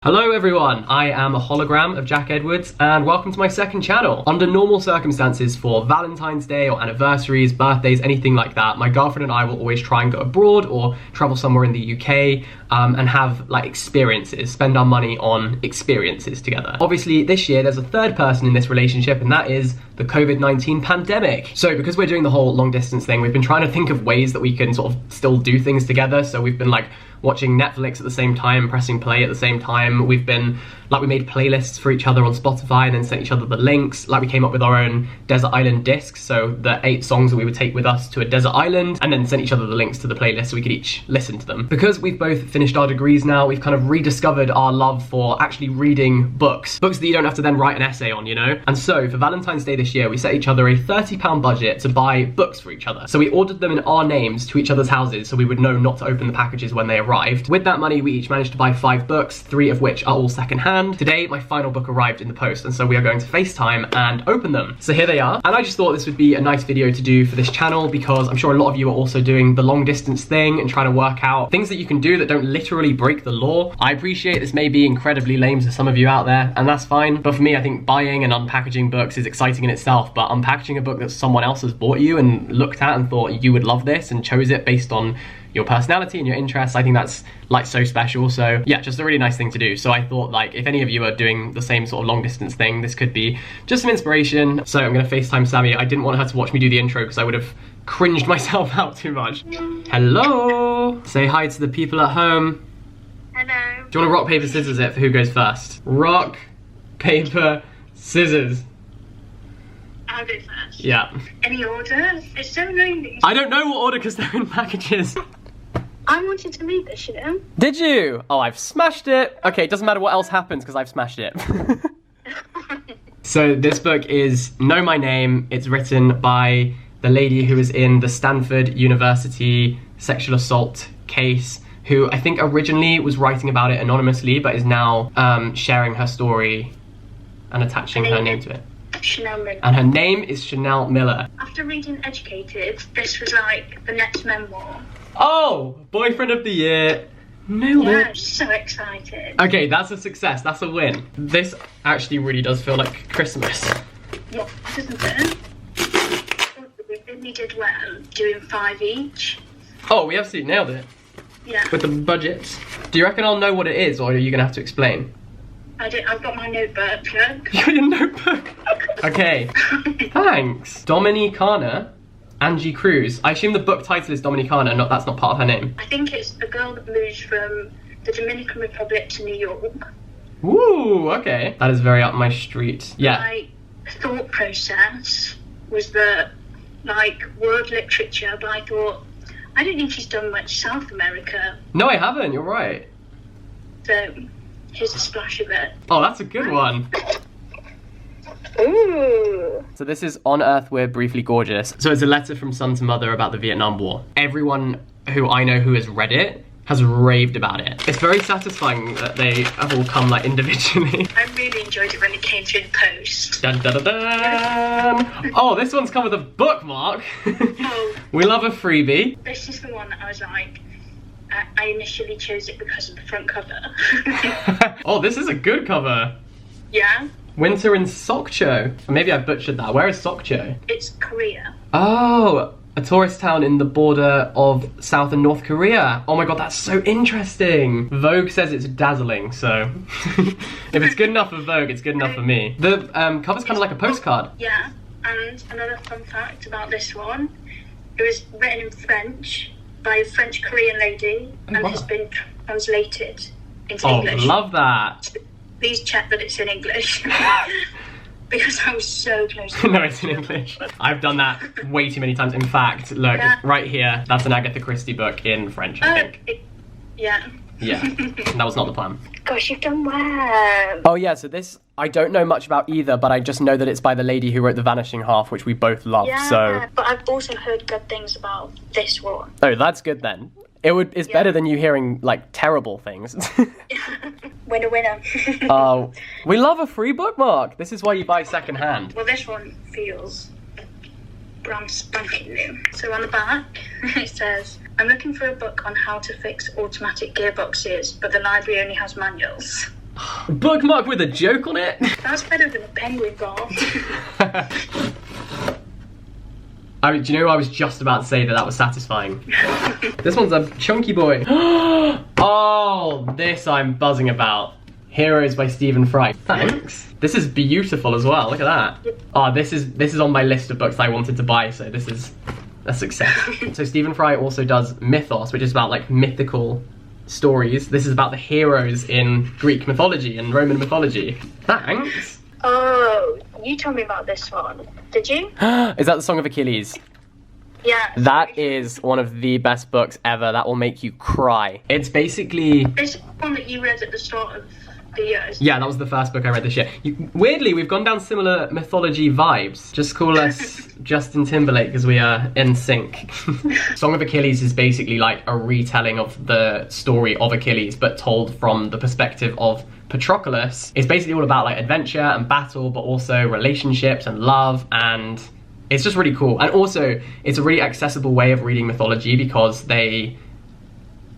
Hello everyone, I am a hologram of Jack Edwards and welcome to my second channel. Under normal circumstances for Valentine's Day or anniversaries, birthdays, anything like that, my girlfriend and I will always try and go abroad or travel somewhere in the UK and have like experiences, spend our money on experiences together. Obviously this year there's a third person in this relationship and that is the COVID-19 pandemic. So because we're doing the whole long distance thing, we've been trying to think of ways that we can sort of still do things together. So we've been like watching Netflix at the same time, pressing play at the same time. We've been, like we made playlists for each other on Spotify and then sent each other the links. Like we came up with our own desert island discs. So the 8 songs that we would take with us to a desert island and then sent each other the links to the playlist so we could each listen to them. Because we've both finished our degrees now, we've kind of rediscovered our love for actually reading books. Books that you don't have to then write an essay on, you know? And so for Valentine's Day this year, we set each other a £30 budget to buy books for each other. So we ordered them in our names to each other's houses so we would know not to open the packages when they arrived. With that money, we each managed to buy 5 books, 3 of which are all secondhand. Today, my final book arrived in the post, and so we are going to FaceTime and open them. So here they are. And I just thought this would be a nice video to do for this channel because I'm sure a lot of you are also doing the long distance thing and trying to work out things that you can do that don't literally break the law. I appreciate this may be incredibly lame to some of you out there, and that's fine. But for me, I think buying and unpackaging books is exciting in itself, but unpackaging a book that someone else has bought you and looked at and thought you would love this and chose it based on your personality and your interests, I think that's like so special. So yeah, just a really nice thing to do. So I thought like if any of you are doing the same sort of long distance thing, this could be just some inspiration. So I'm gonna FaceTime Sammy. I didn't want her to watch me do the intro because I would have cringed myself out too much. Hello! Say hi to the people at home. Hello. Do you want to rock, paper, scissors it for who goes first? Rock, paper, scissors. I'll go first. Yeah. Any order? It's so lonely. I don't know what order because they're in packages. I wanted to read this, you know? Did you? Oh, I've smashed it. Okay, it doesn't matter what else happens because I've smashed it. So this book is Know My Name. It's written by the lady who was in the Stanford University sexual assault case, who I think originally was writing about it anonymously, but is now sharing her story and attaching her name to it. Chanel Miller. And her name is Chanel Miller. After reading Educated, this was like the next memoir. Oh, boyfriend of the year. Nailed Yeah, it. I'm so excited. Okay, that's a success. That's a win. This actually really does feel like Christmas. Yeah, doesn't it? We really did well doing 5 each. Oh, we absolutely nailed it. Yeah. With the budget. Do you reckon I'll know what it is, or are you gonna have to explain? I've got my notebook. Look. You got your notebook? Okay. Thanks. Dominicana, Angie Cruz. I assume the book title is Dominicana, that's not part of her name. I think it's a girl that moves from the Dominican Republic to New York. Ooh, okay. That is very up my street. Yeah. My thought process was that, like, world literature, but I thought, I don't think she's done much South America. No, I haven't. You're right. So, here's a splash of it. Oh, that's a good one. Ooh. So this is On Earth We're Briefly Gorgeous. So it's a letter from son to mother about the Vietnam War. Everyone who I know who has read it has raved about it. It's very satisfying that they have all come like individually. I really enjoyed it when it came through the post. Dun, dun, dun, dun. Oh, this one's come with a bookmark. Oh. We love a freebie. This is the one that I was like, I initially chose it because of the front cover. Oh, this is a good cover. Yeah? Winter in Sokcho. Maybe I butchered that. Where is Sokcho? It's Korea. Oh, a tourist town in the border of South and North Korea. Oh my god, that's so interesting. Vogue says it's dazzling, so if it's good enough for Vogue, it's good enough for me. The cover's kind of like a postcard. Yeah, and another fun fact about this one, it was written in French by a French-Korean lady and wow. has been translated into Oh, English. love that. Please check that it's in English. Because I was so close to No, it's in English. I've done that way too many times. In fact, look, Yeah. right here, that's an Agatha Christie book in French, I think. Yeah. Yeah, that was not the plan. Gosh, you've done well. Oh yeah, so this, I don't know much about either, but I just know that it's by the lady who wrote The Vanishing Half, which we both love, Yeah, so... but I've also heard good things about this one. Oh, that's good then. It's Yeah. better than you hearing, like, terrible things. Winner, winner. Oh, we love a free bookmark. This is why you buy second hand. Well, this one feels brand spanking new. So on the back, it says, I'm looking for a book on how to fix automatic gearboxes, but the library only has manuals. Bookmark with a joke on it? That's better than a penguin bar. Do you know, I was just about to say that was satisfying. This one's a chunky boy. Oh, this I'm buzzing about. Heroes by Stephen Fry. Thanks. This is beautiful as well, look at that. Oh, this is on my list of books that I wanted to buy, so this is a success. So Stephen Fry also does Mythos, which is about like mythical stories. This is about the heroes in Greek mythology and Roman mythology. Thanks. Oh, you told me about this one. Did you? Is that the Song of Achilles? Yeah. That is one of the best books ever. That will make you cry. It's basically... This one that you read at the start of the year. Yeah, that was the first book I read this year. Weirdly, we've gone down similar mythology vibes. Just call us Justin Timberlake because we are in sync. Song of Achilles is basically like a retelling of the story of Achilles, but told from the perspective of Patroclus. It's basically all about like adventure and battle, but also relationships and love, and it's just really cool. And also, it's a really accessible way of reading mythology because they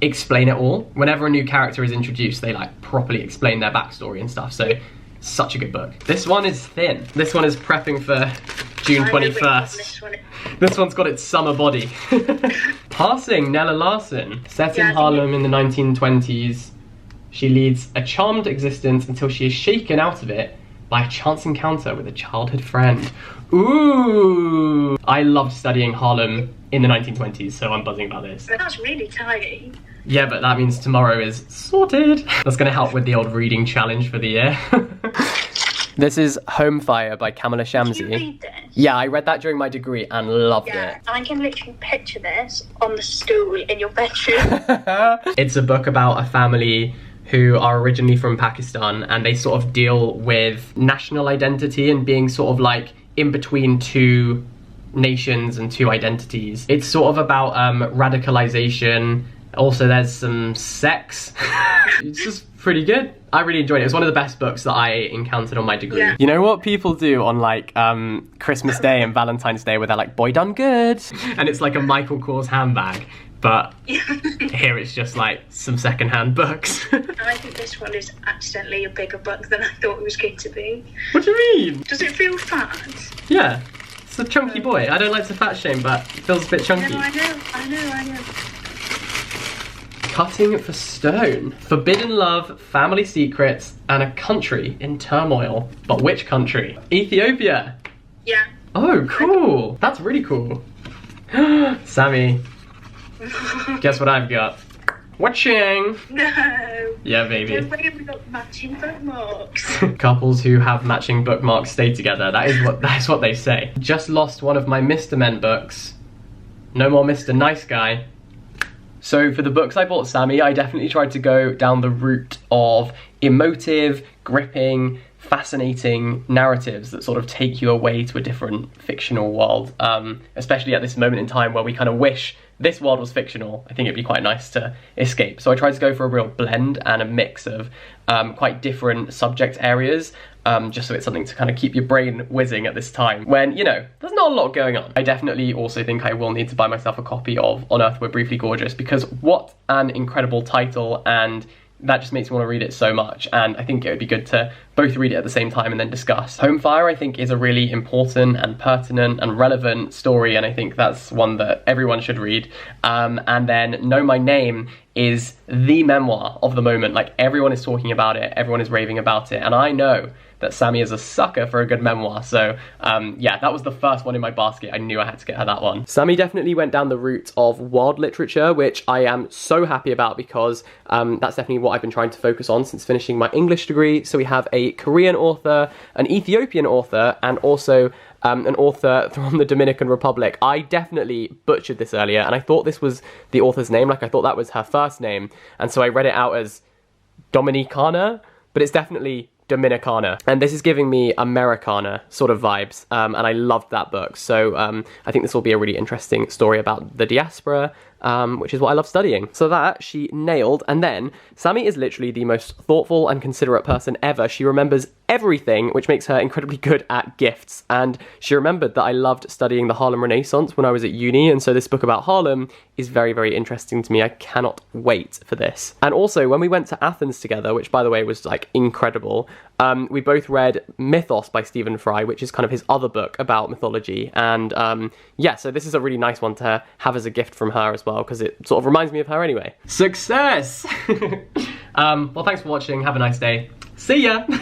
explain it all. Whenever a new character is introduced, they like properly explain their backstory and stuff. So, such a good book. This one is thin. This one is prepping for June 21st. This one's got its summer body. Passing, Nella Larson. Set in Harlem in the 1920s. She leads a charmed existence until she is shaken out of it by a chance encounter with a childhood friend. Ooh! I loved studying Harlem in the 1920s, so I'm buzzing about this. But that's really tiny. Yeah, but that means tomorrow is sorted. That's going to help with the old reading challenge for the year. This is Home Fire by Kamala Shamsi. Did you read this? Yeah, I read that during my degree and loved it. I can literally picture this on the stool in your bedroom. It's a book about a family who are originally from Pakistan, and they sort of deal with national identity and being sort of like in between two nations and two identities. It's sort of about radicalization. Also, there's some sex. It's just pretty good. I really enjoyed it. It's one of the best books that I encountered on my degree. Yeah. You know what people do on like Christmas Day and Valentine's Day where they're like, boy done good. And it's like a Michael Kors handbag. But here it's just like some secondhand books. I think this one is accidentally a bigger book than I thought it was going to be. What do you mean? Does it feel fat? Yeah. It's a chunky boy. I don't like to fat shame, but it feels a bit chunky. No, I know. Cutting for Stone. Forbidden Love, Family Secrets, and a Country in Turmoil. But which country? Ethiopia. Yeah. Oh, cool. That's really cool. Sammy. Guess what I've got? Watching! No! Yeah, baby. No way we got matching bookmarks. Couples who have matching bookmarks stay together. That is what they say. Just lost one of my Mr. Men books. No more Mr. Nice Guy. So for the books I bought Sammy, I definitely tried to go down the route of emotive, gripping, fascinating narratives that sort of take you away to a different fictional world, especially at this moment in time where we kind of wish this world was fictional. I think it'd be quite nice to escape. So I tried to go for a real blend and a mix of quite different subject areas, just so it's something to kind of keep your brain whizzing at this time when, you know, there's not a lot going on. I definitely also think I will need to buy myself a copy of On Earth We're Briefly Gorgeous, because what an incredible title, and that just makes me want to read it so much, and I think it would be good to both read it at the same time and then discuss. Home Fire, I think, is a really important and pertinent and relevant story, and I think that's one that everyone should read. And then Know My Name is the memoir of the moment. Like, everyone is talking about it, everyone is raving about it, and I know that Sammy is a sucker for a good memoir, so yeah, that was the first one in my basket. I knew I had to get her that one. Sammy definitely went down the route of world literature, which I am so happy about, because that's definitely what I've been trying to focus on since finishing my English degree. So we have a Korean author, an Ethiopian author, and also an author from the Dominican Republic. I definitely butchered this earlier, and I thought this was the author's name, like I thought that was her first name, and so I read it out as Dominicana, but it's definitely Dominicana, and this is giving me Americana sort of vibes, and I loved that book. So I think this will be a really interesting story about the diaspora, which is what I love studying. So that she nailed. And then Sammy is literally the most thoughtful and considerate person ever. She remembers everything, which makes her incredibly good at gifts. And she remembered that I loved studying the Harlem Renaissance when I was at uni, and so this book about Harlem is very, very interesting to me. I cannot wait for this. And also, when we went to Athens together, which by the way was like incredible, we both read Mythos by Stephen Fry, which is kind of his other book about mythology. And yeah, so this is a really nice one to have as a gift from her as well, because it sort of reminds me of her anyway. Success! Well, thanks for watching. Have a nice day. See ya!